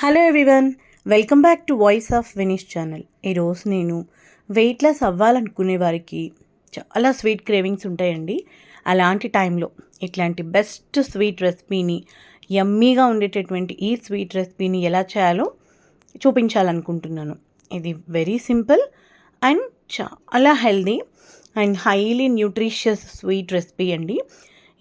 Hello everyone, welcome back to voice of Vineesh channel. ఈరోజు నేను weight loss అవ్వాలనుకునే వారికి చాలా స్వీట్ క్రేవింగ్స్ ఉంటాయండి. అలాంటి టైంలో ఇట్లాంటి బెస్ట్ స్వీట్ రెసిపీని, యమ్మీగా ఉండేటటువంటి ఈ స్వీట్ రెసిపీని ఎలా చేయాలో చూపించాలనుకుంటున్నాను. ఇది వెరీ సింపుల్ అండ్ చాలా healthy and highly nutritious sweet recipe అండి.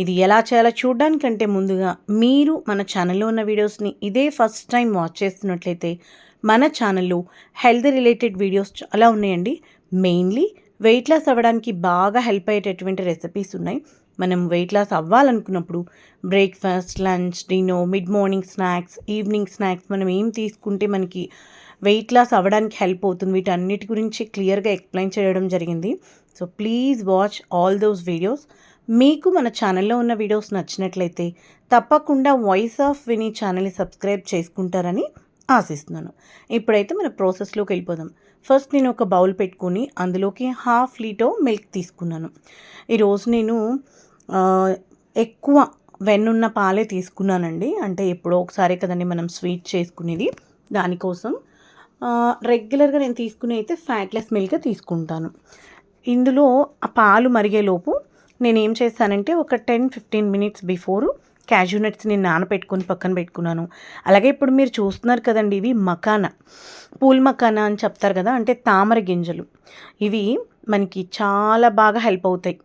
ఇది ఎలా చేయాలో చూడడానికంటే ముందుగా మీరు మన ఛానల్లో ఉన్న వీడియోస్ని ఇదే ఫస్ట్ టైం వాచ్ చేస్తున్నట్లయితే మన ఛానల్లో హెల్త్ రిలేటెడ్ వీడియోస్ చాలా ఉన్నాయండి. మెయిన్లీ వెయిట్ లాస్ అవ్వడానికి బాగా హెల్ప్ అయ్యేటటువంటి రెసిపీస్ ఉన్నాయి. మనం వెయిట్ లాస్ అవ్వాలనుకున్నప్పుడు breakfast, lunch, dinner, mid morning snacks, evening snacks మనం ఏం తీసుకుంటే మనకి వెయిట్ లాస్ అవ్వడానికి హెల్ప్ అవుతుంది, వీటన్నిటి గురించి క్లియర్గా ఎక్స్ప్లెయిన్ చేయడం జరిగింది. So please watch all those videos. మీకు మన ఛానల్లో ఉన్న వీడియోస్ నచ్చినట్లయితే తప్పకుండా వాయిస్ ఆఫ్ వినీ ఛానల్ని సబ్స్క్రైబ్ చేసుకుంటారని ఆశిస్తున్నాను. ఇప్పుడైతే మన ప్రాసెస్లోకి వెళ్ళిపోదాం. ఫస్ట్ నేను ఒక బౌల్ పెట్టుకొని అందులోకి 1/2 లీటర్ మిల్క్ తీసుకున్నాను. ఈరోజు నేను ఎక్కువ వెన్నున్న పాలే తీసుకున్నానండి. అంటే ఎప్పుడో ఒకసారి కదండి మనం స్వీట్ చేసుకునేది, దానికోసం రెగ్యులర్గా నేను తీసుకునే అయితే ఫ్యాట్లెస్ మిల్క్ తీసుకుంటాను. ఇందులో ఆ పాలు మరిగేలోపు నేనేం చేస్తానంటే ఒక 10-15 మినిట్స్ బిఫోర్ క్యాష్యూ నట్స్ని నానబెట్టుకొని పక్కన పెట్టుకున్నాను. అలాగే ఇప్పుడు మీరు చూస్తున్నారు కదండి, ఇవి మకానా, పూల్ మకానా అని చెప్తారు కదా, అంటే తామర గింజలు. ఇవి మనకి చాలా బాగా హెల్ప్ అవుతాయి.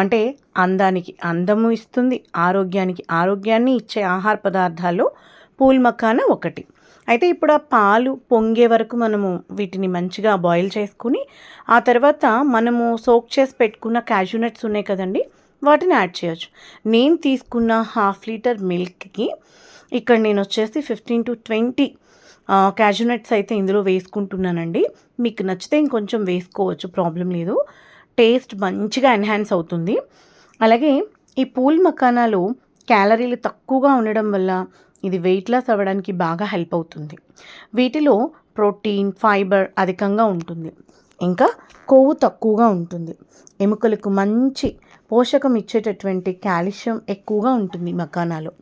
అంటే అందానికి అందము ఇస్తుంది, ఆరోగ్యానికి ఆరోగ్యాన్ని ఇచ్చే ఆహార పదార్థాల్లో పూల్ మకానా ఒకటి. అయితే ఇప్పుడు ఆ పాలు పొంగే వరకు మనము వీటిని మంచిగా బాయిల్ చేసుకుని ఆ తర్వాత మనము సోక్ చేసి పెట్టుకున్న క్యాష్యూ నట్స్ ఉన్నాయి కదండి, వాటిని యాడ్ చేయొచ్చు. నేను తీసుకున్న 1/2 లీటర్ మిల్క్కి ఇక్కడ నేను వచ్చేసి 15-20 క్యాష్యూ నట్స్ అయితే ఇందులో వేసుకుంటున్నానండి. మీకు నచ్చితే ఇంకొంచెం వేసుకోవచ్చు, ప్రాబ్లం లేదు. టేస్ట్ మంచిగా ఎన్హాన్స్ అవుతుంది. అలాగే ఈ పూల్ మకానాలో క్యాలరీలు తక్కువగా ఉండడం వల్ల ఇది వెయిట్ లాస్ అవ్వడానికి బాగా హెల్ప్ అవుతుంది. వీటిలో ప్రోటీన్, ఫైబర్ అధికంగా ఉంటుంది, ఇంకా కొవ్వు తక్కువగా ఉంటుంది. ఎముకలకు మంచి పోషకం ఇచ్చేటటువంటి కాల్షియం ఎక్కువగా ఉంటుంది మకానాలో.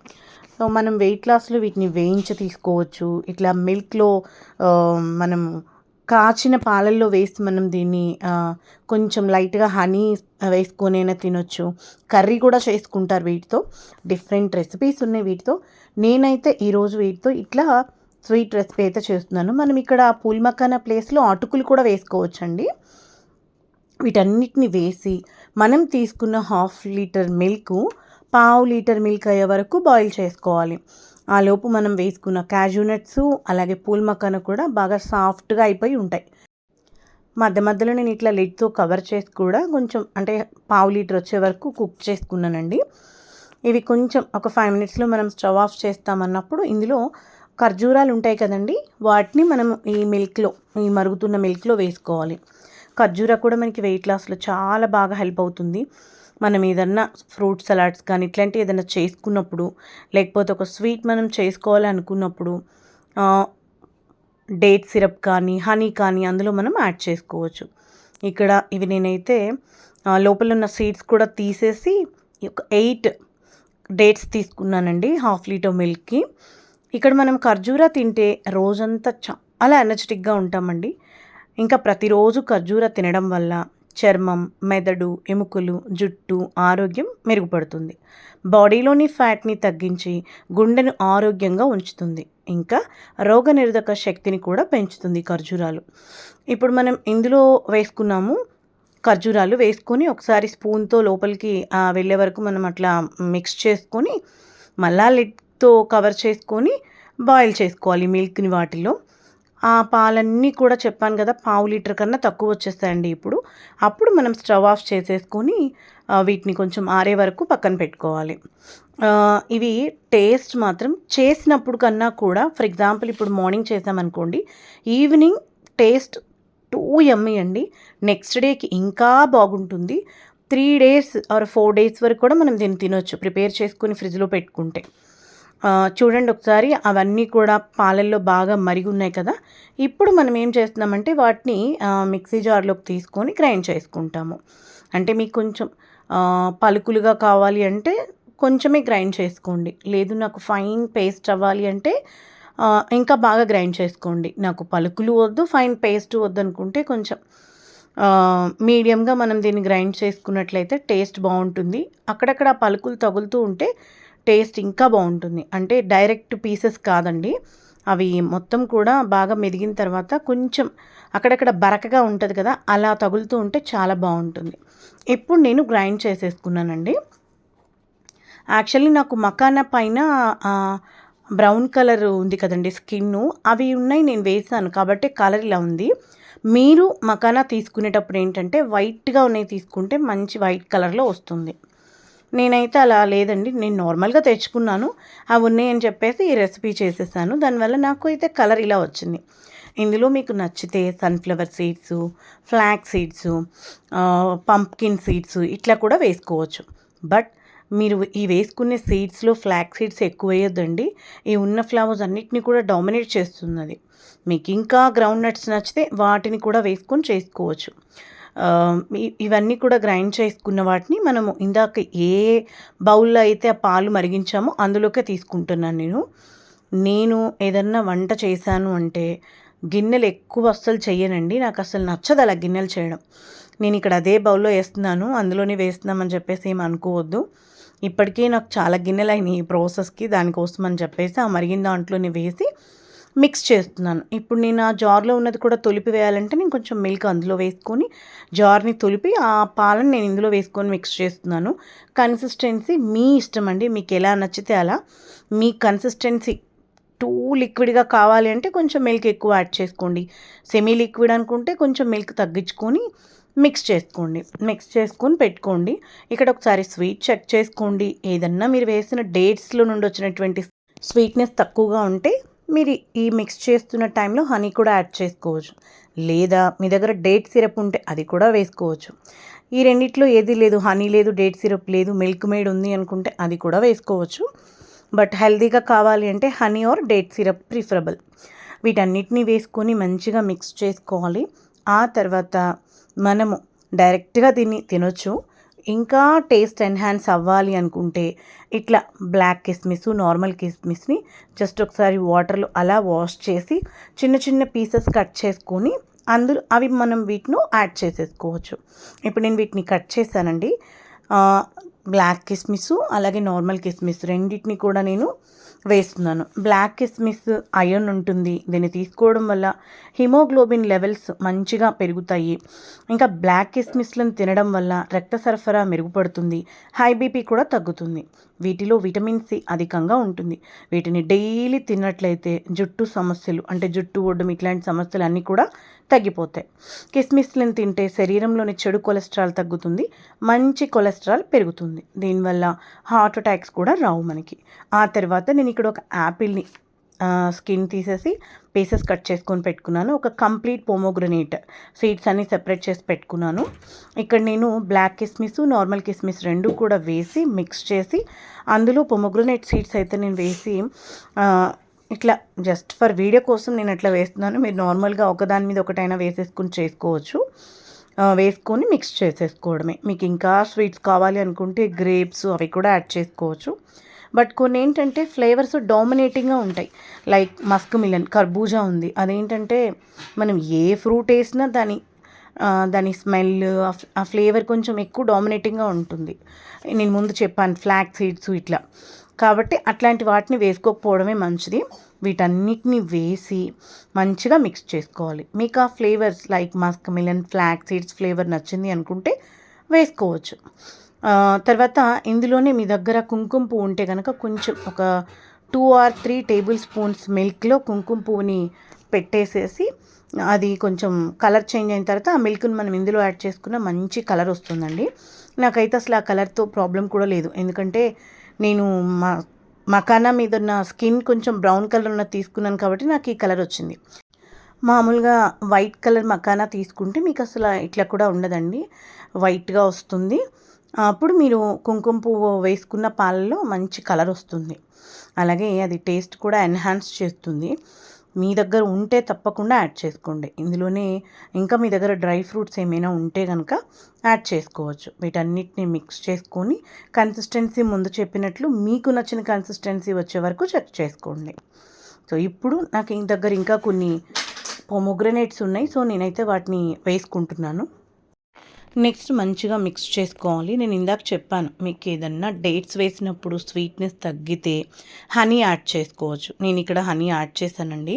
సో మనం వెయిట్ లాస్లో వీటిని వేయించి తీసుకోవచ్చు. ఇట్లా మిల్క్లో మనం కాచిన పాలల్లో వేసి మనం దీన్ని కొంచెం లైట్గా హనీ వేసుకొనైనా తినొచ్చు. కర్రీ కూడా చేసుకుంటారు వీటితో. డిఫరెంట్ రెసిపీస్ ఉన్నాయి వీటితో. నేనైతే ఈరోజు వీటితో ఇట్లా స్వీట్ రెసిపీ అయితే చేస్తున్నాను. మనం ఇక్కడ పూల్ మకానా ప్లేస్లో అటుకులు కూడా వేసుకోవచ్చండి. వీటన్నిటిని వేసి మనం తీసుకున్న 1/2 లీటర్ మిల్క్ 1/4 లీటర్ మిల్క్ అయ్యే వరకు బాయిల్ చేసుకోవాలి. ఆ లోపు మనం వేసుకున్న క్యాష్యూ నట్స్ అలాగే పూల్ మకానా కూడా బాగా సాఫ్ట్గా అయిపోయి ఉంటాయి. మధ్య మధ్యలో నేను ఇట్లా లిడ్తో కవర్ చేసి కూడా కొంచెం అంటే 1/2 లీటర్ వచ్చే వరకు కుక్ చేసుకున్నానండి. ఇవి కొంచెం ఒక 5 మినిట్స్లో మనం స్టవ్ ఆఫ్ చేస్తామన్నప్పుడు ఇందులో ఖర్జూరాలు ఉంటాయి కదండి, వాటిని మనం ఈ మిల్క్లో, ఈ మరుగుతున్న మిల్క్లో వేసుకోవాలి. ఖర్జూరా కూడా మనకి వెయిట్ లాస్లో చాలా బాగా హెల్ప్ అవుతుంది. మనం ఏదన్నా ఫ్రూట్ సలాడ్స్ కానీ ఇట్లాంటివి ఏదైనా చేసుకున్నప్పుడు, లేకపోతే ఒక స్వీట్ మనం చేసుకోవాలి అనుకున్నప్పుడు డేట్ సిరప్ కానీ హనీ కానీ అందులో మనం యాడ్ చేసుకోవచ్చు. ఇక్కడ ఇవి నేనైతే లోపల ఉన్న సీడ్స్ కూడా తీసేసి ఒక 8 డేట్స్ తీసుకున్నానండి 1/2 లీటర్ మిల్క్కి. ఇక్కడ మనం ఖర్జూరా తింటే రోజంతా చాలా ఎనర్జెటిక్గా ఉంటామండి. ఇంకా ప్రతిరోజు ఖర్జూరా తినడం వల్ల చర్మం, మెదడు, ఎముకలు, జుట్టు ఆరోగ్యం మెరుగుపడుతుంది. బాడీలోని ఫ్యాట్ని తగ్గించి గుండెను ఆరోగ్యంగా ఉంచుతుంది. ఇంకా రోగనిరోధక శక్తిని కూడా పెంచుతుంది ఖర్జూరాలు. ఇప్పుడు మనం ఇందులో వేసుకున్నాము, ఖర్జూరాలు వేసుకొని ఒకసారి స్పూన్తో లోపలికి వెళ్ళే వరకు మనం అట్లా మిక్స్ చేసుకొని మళ్ళా లిడ్తో కవర్ చేసుకొని బాయిల్ చేసుకోవాలి మిల్క్ని. వాటిలో ఆ పాలన్నీ కూడా చెప్పాను కదా 1/4 లీటర్ కన్నా తక్కువ వచ్చేస్తాయండి ఇప్పుడు. అప్పుడు మనం స్టవ్ ఆఫ్ చేసేసుకొని వీటిని కొంచెం ఆరే వరకు పక్కన పెట్టుకోవాలి. ఇవి టేస్ట్ మాత్రం చేసినప్పుడు కన్నా కూడా, ఫర్ ఎగ్జాంపుల్ ఇప్పుడు మార్నింగ్ చేసామనుకోండి, ఈవినింగ్ టేస్ట్ టూ యమ్మీ అండి. నెక్స్ట్ డేకి ఇంకా బాగుంటుంది. 3 డేస్ ఆర్ 4 డేస్ వరకు కూడా మనం దీన్ని తినొచ్చు ప్రిపేర్ చేసుకుని ఫ్రిడ్జ్లో పెట్టుకుంటే. చూడండి ఒకసారి, అవన్నీ కూడా పాలల్లో బాగా మరిగి ఉన్నాయి కదా. ఇప్పుడు మనం ఏం చేస్తున్నామంటే వాటిని మిక్సీ జార్లోకి తీసుకొని గ్రైండ్ చేసుకుంటాము. అంటే మీకు కొంచెం పలుకులుగా కావాలి అంటే కొంచెమే గ్రైండ్ చేసుకోండి. లేదు నాకు ఫైన్ పేస్ట్ అవ్వాలి అంటే ఇంకా బాగా గ్రైండ్ చేసుకోండి. నాకు పలుకులు వద్దు, ఫైన్ పేస్ట్ వద్దనుకుంటే కొంచెం మీడియంగా మనం దీన్ని గ్రైండ్ చేసుకున్నట్లయితే టేస్ట్ బావుంటుంది. అక్కడక్కడ పలుకులు తగులుతూ ఉంటే టేస్ట్ ఇంకా బావుంటుంది. అంటే డైరెక్ట్ పీసెస్ కాదండి. అవి మొత్తం కూడా బాగా మెదిగిన తర్వాత కొంచెం అక్కడక్కడ బరకగా ఉంటది కదా! అలా తగులుతూ ఉంటే చాలా బావుంటుంది. ఇప్పుడు నేను గ్రైండ్ చేసేసుకున్నానండి. యాక్చువల్లీ నాకు మకానా పైన బ్రౌన్ కలర్ ఉంది కదండీ స్కిన్ను. అవి ఉన్నాయి, నేను వేసాను కాబట్టి కలర్ ఇలా ఉంది. మీరు మకానా తీసుకునేటప్పుడు ఏంటంటే వైట్‌గా ఉన్నయి తీసుకుంటే మంచి వైట్ కలర్‌లో వస్తుంది. నేనైతే అలా లేదండి. నేను నార్మల్‌గా తెచ్చుకున్నాను. అవి ఉన్నాయని చెప్పేసి ఈ రెసిపీ చేసేసాను. దానివల్ల నాకు అయితే కలర్ ఇలా వచ్చింది. ఇందులో మీకు నచ్చితే sunflower seeds, flax seeds, pumpkin seeds ఇట్లా కూడా వేసుకోవచ్చు. బట్ మీరు ఈ వేసుకునే సీడ్స్‌లో ఫ్లాక్స్ సీడ్స్ ఎక్కువ వేయొద్దండి. ఈ ఉన్న ఫ్లవర్స్ అన్నిటిని కూడా డామినేట్ చేస్తుందది. మీకు ఇంకా గ్రౌండ్ నట్స్ నచ్చితే వాటిని కూడా వేసుకొని చేసుకోవచ్చు. ఇవన్నీ కూడా గ్రైండ్ చేసుకున్న వాటిని మనము ఇందాక ఏ బౌల్‌లో అయితే ఆ పాలు మరిగించామో అందులోకే తీసుకుంటున్నాను నేను. నేను ఏదన్నా వంట చేశాను అంటే గిన్నెలు ఎక్కువ అస్సలు చెయ్యనండి. నాకసలు నచ్చదు అలా గిన్నెలు చేయడం. నేనిక్కడ అదే బౌల్‌లో ఏస్తున్నాను, అందులోనే వేస్తున్నామని చెప్పేసి ఏమి అనుకోవద్దు. ఇప్పటికే నాకు చాలా గిన్నెలయినాయి ఈ ప్రాసెస్‌కి. దానికోసం అని చెప్పేసి ఆ మరిగిన దాంట్లోనే వేసి మిక్స్ చేస్తున్నాను. ఇప్పుడు నేను ఆ జార్‌లో ఉన్నది కూడా తొలిపి వేయాలంటే నేను కొంచెం మిల్క్ అందులో వేసుకొని జార్‌ని తొలిపి ఆ పాలను నేను ఇందులో వేసుకొని మిక్స్ చేస్తున్నాను. కన్సిస్టెన్సీ మీ ఇష్టం అండి. మీకెలా నచ్చితే అలా. మీ కన్సిస్టెన్సీ టూ లిక్విడ్‌గా కావాలి అంటే కొంచెం మిల్క్ ఎక్కువ యాడ్ చేసుకోండి. సెమీ లిక్విడ్ అనుకుంటే కొంచెం మిల్క్ తగ్గించుకొని మిక్స్ చేసుకోండి. మిక్స్ చేసుకొని పెట్టుకోండి. ఇక్కడ ఒకసారి స్వీట్ చెక్ చేసుకోండి. ఏదన్నా మీరు వేసిన డేట్స్‌లో నుండి వచ్చినటువంటి స్వీట్‌నెస్ తక్కువగా ఉంటే మీరు ఈ మిక్స్ చేస్తున్న టైంలో హనీ కూడా యాడ్ చేసుకోవచ్చు. లేదా మీ దగ్గర డేట్ సిరప్ ఉంటే అది కూడా వేసుకోవచ్చు. ఈ రెండిట్లో ఏది లేదు, హనీ లేదు, డేట్ సిరప్ లేదు, మిల్క్ మేడ్ ఉంది అనుకుంటే అది కూడా వేసుకోవచ్చు. బట్ హెల్తీగా కావాలి అంటే honey are date syrup preferable. వీటన్నిటిని వేసుకొని మంచిగా మిక్స్ చేసుకోవాలి. ఆ తర్వాత మనము డైరెక్ట్‌గా దీన్ని తినొచ్చు. ఇంకా టేస్ట్ ఎన్హాన్స్ అవ్వాలి అనుకుంటే ఇట్లా బ్లాక్ కిస్మిస్, నార్మల్ కిస్మిస్‌ని జస్ట్ ఒకసారి వాటర్‌లో అలా వాష్ చేసి చిన్న చిన్న పీసెస్ కట్ చేసుకొని అందులో అవి మనం వీటిని యాడ్ చేసేసుకోవచ్చు. ఇప్పుడు నేను వీటిని కట్ చేశానండి. బ్లాక్ కిస్మిస్ అలాగే నార్మల్ కిస్మిస్ రెండిటిని కూడా నేను వేస్తున్నాను. బ్లాక్ కిస్మిస్ ఐరన్ ఉంటుంది. దీన్ని తీసుకోవడం వల్ల హిమోగ్లోబిన్ లెవెల్స్ మంచిగా పెరుగుతాయి. ఇంకా బ్లాక్ కిస్మిస్లను తినడం వల్ల రక్త సరఫరా మెరుగుపడుతుంది. హై బీపీ కూడా తగ్గుతుంది. వీటిలో విటమిన్ సి అధికంగా ఉంటుంది. వీటిని డైలీ తిన్నట్లయితే జుట్టు సమస్యలు అంటే జుట్టు ఒడ్డం ఇట్లాంటి సమస్యలు అన్నీ కూడా తగ్గిపోతాయి. కిస్మిస్లను తింటే శరీరంలోని చెడు కొలెస్ట్రాల్ తగ్గుతుంది. మంచి కొలెస్ట్రాల్ పెరుగుతుంది. దీనివల్ల హార్ట్ అటాక్స్ కూడా రావు మనకి. ఆ తర్వాత నేను ఇక్కడ ఒక యాపిల్ని స్కిన్ తీసేసి పీసెస్ కట్ చేసుకొని పెట్టుకున్నాను. ఒక కంప్లీట్ పోమోగ్రనేట్ సీడ్స్ అన్నీ సెపరేట్ చేసి పెట్టుకున్నాను. ఇక్కడ నేను బ్లాక్ కిస్మిస్, నార్మల్ కిస్మిస్ రెండు కూడా వేసి మిక్స్ చేసి అందులో పోమోగ్రనేట్ సీడ్స్ అయితే నేను వేసి ఇట్లా జస్ట్ ఫర్ వీడియో కోసం నేను అట్లా వేస్తున్నాను. మీరు నార్మల్గా ఒకదాని మీద ఒకటైనా వేసేసుకొని చేసుకోవచ్చు. వేసుకొని మిక్స్ చేసేసుకోవడమే. మీకు ఇంకా స్వీట్స్ కావాలి అనుకుంటే గ్రేప్స్ అవి కూడా యాడ్ చేసుకోవచ్చు. బట్ కొన్ని ఏంటంటే ఫ్లేవర్స్ డామినేటింగ్గా ఉంటాయి. లైక్ మస్క్ మిలన్, కర్బూజా ఉంది. అదేంటంటే మనం ఏ ఫ్రూట్ వేసినా దాని స్మెల్ ఆ ఫ్లేవర్ కొంచెం ఎక్కువ డామినేటింగ్గా ఉంటుంది. నేను ముందు చెప్పాను ఫ్లాక్స్ సీడ్స్ ఇట్లా. కాబట్టి అట్లాంటి వాటిని వేసుకోకపోవడమే మంచిది. వీటన్నిటిని వేసి మంచిగా మిక్స్ చేసుకోవాలి. మీకు ఆ flavours like Musk melon, flax seeds flavour నచ్చింది అనుకుంటే వేసుకోవచ్చు. తర్వాత ఇందులోనే మీ దగ్గర కుంకుమ పువ్వు ఉంటే కనుక కొంచెం ఒక 2 or 3 టేబుల్ స్పూన్స్ మిల్క్లో కుంకుమ పువ్వుని పెట్టేసేసి అది కొంచెం కలర్ చేంజ్ అయిన తర్వాత ఆ మిల్క్ని మనం ఇందులో యాడ్ చేసుకున్న మంచి కలర్ వస్తుందండి. నాకైతే అసలు ఆ కలర్తో ప్రాబ్లం కూడా లేదు. ఎందుకంటే నేను మకానా మీద ఉన్న స్కిన్ కొంచెం బ్రౌన్ కలర్ ఉన్నది తీసుకున్నాను కాబట్టి నాకు ఈ కలర్ వచ్చింది. మామూలుగా వైట్ కలర్ మకానా తీసుకుంటే మీకు అసలు ఇట్లా కూడా ఉండదండి. వైట్‌గా వస్తుంది. అప్పుడు మీరు కుంకుమ పువ్వు వేసుకున్న పాలలో మంచి కలర్ వస్తుంది. అలాగే అది టేస్ట్ కూడా ఎన్హాన్స్ చేస్తుంది. మీ దగ్గర ఉంటే తప్పకుండా యాడ్ చేసుకోండి. ఇందులోనే ఇంకా మీ దగ్గర డ్రై ఫ్రూట్స్ ఏమైనా ఉంటే గనక యాడ్ చేసుకోవచ్చు. వీటన్నిటిని మిక్స్ చేసుకొని కన్సిస్టెన్సీ ముందు చెప్పినట్లు మీకు నచ్చిన కన్సిస్టెన్సీ వచ్చే వరకు చెక్ చేసుకోండి. సో ఇప్పుడు నాకు ఈ దగ్గర ఇంకా కొన్ని పొమోగ్రనేట్స్ ఉన్నాయి. సో నేనైతే వాటిని వేసుకుంటున్నాను. నెక్స్ట్ మంచిగా మిక్స్ చేసుకోవాలి. నేను ఇందాక చెప్పాను, మీకు ఏదన్నా డేట్స్ వేసినప్పుడు స్వీట్నెస్ తగ్గితే హనీ యాడ్ చేసుకోవచ్చు. నేను ఇక్కడ హనీ యాడ్ చేశానండి.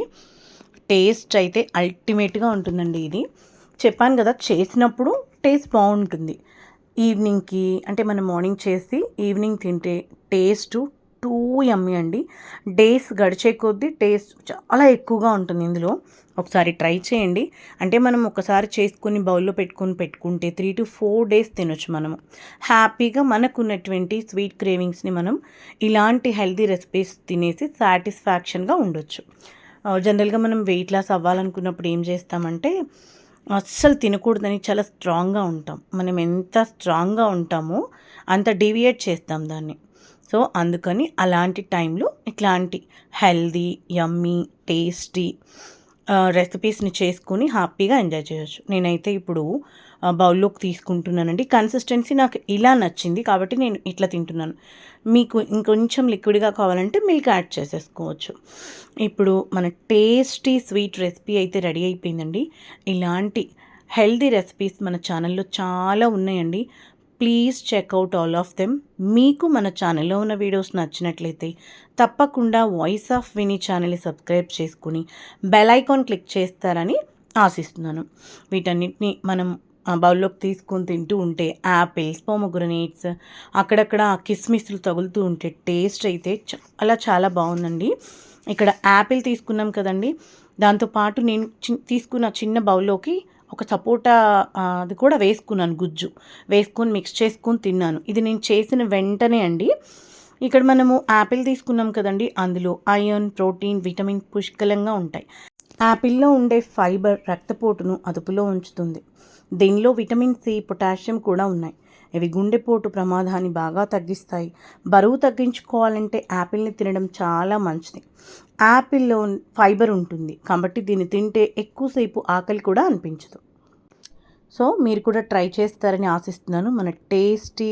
టేస్ట్ అయితే అల్టిమేట్గా ఉంటుందండి. ఇది చెప్పాను కదా, చేసినప్పుడు టేస్ట్ బాగుంటుంది. ఈవినింగ్కి అంటే మనం మార్నింగ్ చేసి ఈవినింగ్ తింటే టేస్ట్ టూ యమ్మీ అండి. డేస్ గడిచే కొద్దీ టేస్ట్ చాలా ఎక్కువగా ఉంటుంది ఇందులో. ఒకసారి ట్రై చేయండి. అంటే మనం ఒకసారి చేసుకొని బౌల్లో పెట్టుకుంటే 3 to 4 డేస్ తినొచ్చు మనము హ్యాపీగా. మనకున్నటువంటి స్వీట్ క్రేవింగ్స్ని మనం ఇలాంటి హెల్తీ రెసిపీస్ తినేసి సాటిస్ఫాక్షన్గా ఉండొచ్చు. జనరల్గా మనం వెయిట్ లాస్ అవ్వాలనుకున్నప్పుడు ఏం చేస్తామంటే అస్సలు తినకూడదని చాలా స్ట్రాంగ్గా ఉంటాం. మనం ఎంత స్ట్రాంగ్గా ఉంటామో అంత డీవియేట్ చేస్తాం దాన్ని. సో అందుకని అలాంటి టైంలో ఇట్లాంటి హెల్దీ యమ్మీ టేస్టీ రెసిపీస్ని చేసుకొని హ్యాపీగా ఎంజాయ్ చేయొచ్చు. నేనైతే ఇప్పుడు బౌల్లోకి తీసుకుంటున్నానండి. కన్సిస్టెన్సీ నాకు ఇలా నచ్చింది కాబట్టి నేను ఇట్లా తింటున్నాను. మీకు ఇంకొంచెం లిక్విడ్గా కావాలంటే మిల్క్ యాడ్ చేసేసుకోవచ్చు. ఇప్పుడు మన టేస్టీ స్వీట్ రెసిపీ అయితే రెడీ అయిపోయిందండి. ఇలాంటి హెల్దీ రెసిపీస్ మన ఛానల్లో చాలా ఉన్నాయండి. Please check out all of them. మీకు మన ఛానల్లో ఉన్న వీడియోస్ నచ్చినట్లయితే తప్పకుండా వాయిస్ ఆఫ్ వినీ ఛానల్ని సబ్స్క్రైబ్ చేసుకుని బెల్ ఐకాన్ క్లిక్ చేస్తారని ఆశిస్తున్నాను. వీటన్నిటిని మనం బౌల్లోకి తీసుకొని తింటూ ఉంటే యాపిల్స్, పొమోగ్రనేట్స్, అక్కడక్కడ కిస్మిస్లు తగులుతూ ఉంటే టేస్ట్ అయితే చాలా బాగుందండి. ఇక్కడ యాపిల్ తీసుకున్నాం కదండి, దాంతోపాటు నేను తీసుకున్న చిన్న బౌల్లోకి ఒక సపోటా అది కూడా వేసుకున్నాను, గుజ్జు వేసుకొని మిక్స్ చేసుకొని తిన్నాను. ఇది నేను చేసిన వెంటనే అండి. ఇక్కడ మనము యాపిల్ తీసుకున్నాం కదండి, అందులో ఐరన్, ప్రోటీన్, విటమిన్ పుష్కలంగా ఉంటాయి. యాపిల్లో ఉండే ఫైబర్ రక్తపోటును అదుపులో ఉంచుతుంది. దీనిలో విటమిన్ సి, పొటాషియం కూడా ఉన్నాయి. ఇవి గుండెపోటు ప్రమాదాన్ని బాగా తగ్గిస్తాయి. బరువు తగ్గించుకోవాలంటే యాపిల్ని తినడం చాలా మంచిది. యాపిల్లో ఫైబర్ ఉంటుంది కాబట్టి దీన్ని తింటే ఎక్కువసేపు ఆకలి కూడా అనిపించదు. సో మీరు కూడా ట్రై చేస్తారని ఆశిస్తున్నాను. మన టేస్టీ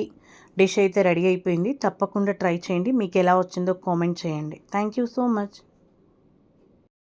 డిష్ అయితే రెడీ అయిపోయింది. తప్పకుండా ట్రై చేయండి. మీకు ఎలా వచ్చిందో కామెంట్ చేయండి. Thank you so much.